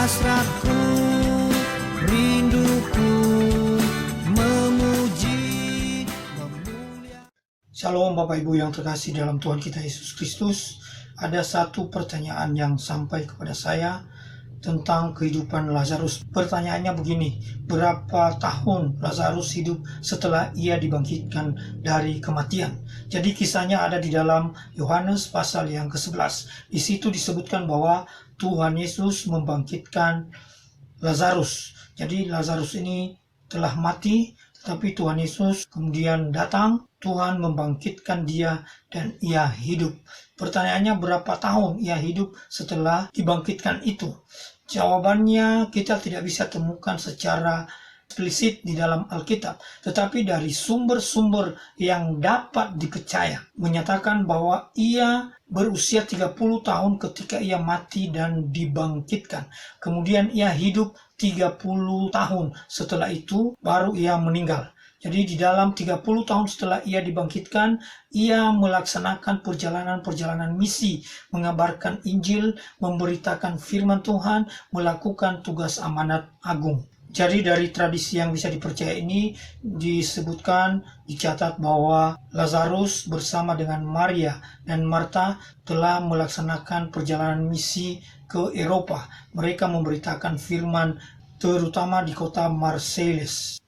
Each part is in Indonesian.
hasratku, rinduku memuji, memuliakan. Shalom Bapak Ibu yang terkasih dalam Tuhan kita Yesus Kristus. Ada satu pertanyaan yang sampai kepada saya tentang kehidupan Lazarus. Pertanyaannya begini, berapa tahun Lazarus hidup setelah ia dibangkitkan dari kematian? Jadi kisahnya ada di dalam Yohanes pasal yang ke-11. Di situ disebutkan bahwa Tuhan Yesus membangkitkan Lazarus. Jadi Lazarus ini telah mati, tetapi Tuhan Yesus kemudian datang, Tuhan membangkitkan dia dan ia hidup. Pertanyaannya, berapa tahun ia hidup setelah dibangkitkan itu? Jawabannya kita tidak bisa temukan secara eksplisit di dalam Alkitab, tetapi dari sumber-sumber yang dapat dipercaya menyatakan bahwa ia berusia 30 tahun ketika ia mati dan dibangkitkan. Kemudian ia hidup 30 tahun, setelah itu baru ia meninggal. Jadi di dalam 30 tahun setelah ia dibangkitkan, ia melaksanakan perjalanan-perjalanan misi, mengabarkan Injil, memberitakan firman Tuhan, melakukan tugas amanat agung. Jadi dari tradisi yang bisa dipercaya ini disebutkan, dicatat bahwa Lazarus bersama dengan Maria dan Marta telah melaksanakan perjalanan misi ke Eropa. Mereka memberitakan firman terutama di kota Marseilles.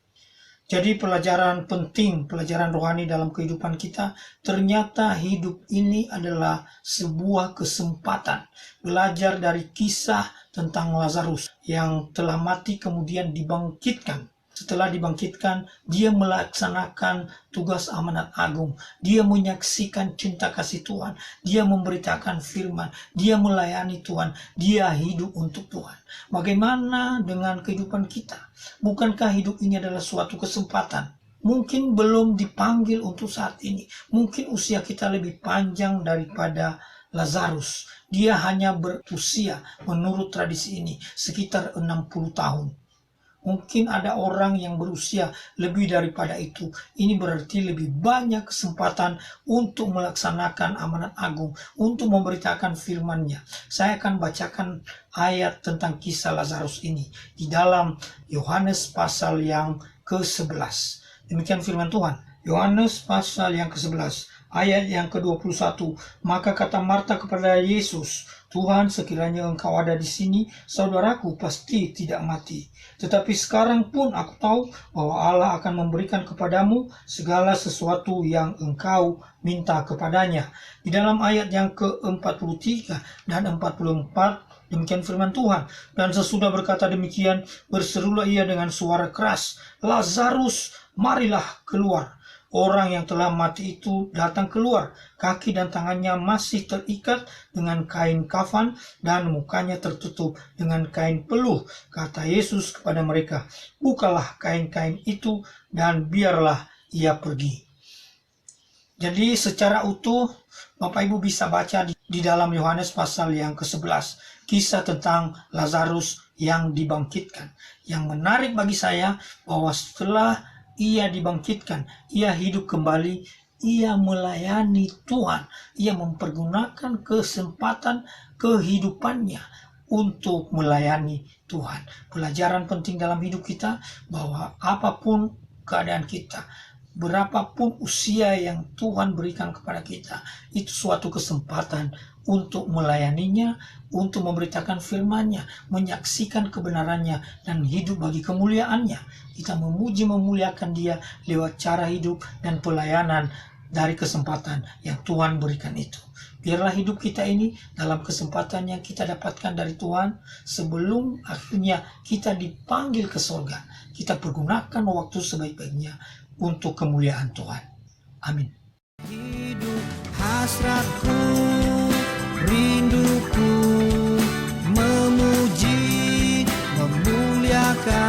Jadi pelajaran penting, pelajaran rohani dalam kehidupan kita, ternyata hidup ini adalah sebuah kesempatan. Belajar dari kisah tentang Lazarus yang telah mati kemudian dibangkitkan. Setelah dibangkitkan, dia melaksanakan tugas amanat agung. Dia menyaksikan cinta kasih Tuhan. Dia memberitakan firman. Dia melayani Tuhan. Dia hidup untuk Tuhan. Bagaimana dengan kehidupan kita? Bukankah hidup ini adalah suatu kesempatan? Mungkin belum dipanggil untuk saat ini. Mungkin usia kita lebih panjang daripada Lazarus. Dia hanya berusia, menurut tradisi ini, sekitar 60 tahun. Mungkin ada orang yang berusia lebih daripada itu. Ini berarti lebih banyak kesempatan untuk melaksanakan amanat agung, untuk memberitakan firman-Nya. Saya akan bacakan ayat tentang kisah Lazarus ini di dalam Yohanes pasal yang ke-11. Demikian firman Tuhan. Yohanes pasal yang ke-11, ayat yang ke-21. Maka kata Marta kepada Yesus, Tuhan, sekiranya engkau ada di sini, saudaraku pasti tidak mati. Tetapi sekarang pun aku tahu bahwa Allah akan memberikan kepadamu segala sesuatu yang engkau minta kepadanya. Di dalam ayat yang ke-43 dan 44, demikian firman Tuhan. Dan sesudah berkata demikian, berserulah ia dengan suara keras, Lazarus, marilah keluar. Orang yang telah mati itu datang keluar, kaki dan tangannya masih terikat dengan kain kafan dan mukanya tertutup dengan kain peluh. Kata Yesus kepada mereka, bukalah kain-kain itu dan biarlah ia pergi. Jadi secara utuh Bapak Ibu bisa baca di dalam Yohanes pasal yang ke-11, kisah tentang Lazarus yang dibangkitkan. Yang menarik bagi saya bahwa setelah ia dibangkitkan, ia hidup kembali, ia melayani Tuhan, ia mempergunakan kesempatan kehidupannya untuk melayani Tuhan. Pelajaran penting dalam hidup kita bahwa apapun keadaan kita, berapapun usia yang Tuhan berikan kepada kita, itu suatu kesempatan untuk melayaninya, untuk memberitakan firman-Nya, menyaksikan kebenarannya, dan hidup bagi kemuliaan-Nya. Kita memuji memuliakan Dia lewat cara hidup dan pelayanan dari kesempatan yang Tuhan berikan itu. Biarlah hidup kita ini dalam kesempatan yang kita dapatkan dari Tuhan, sebelum akhirnya kita dipanggil ke surga, kita pergunakan waktu sebaik-baiknya untuk kemuliaan Tuhan. Amin. Hidup hasratku, rinduku memuji, memuliakan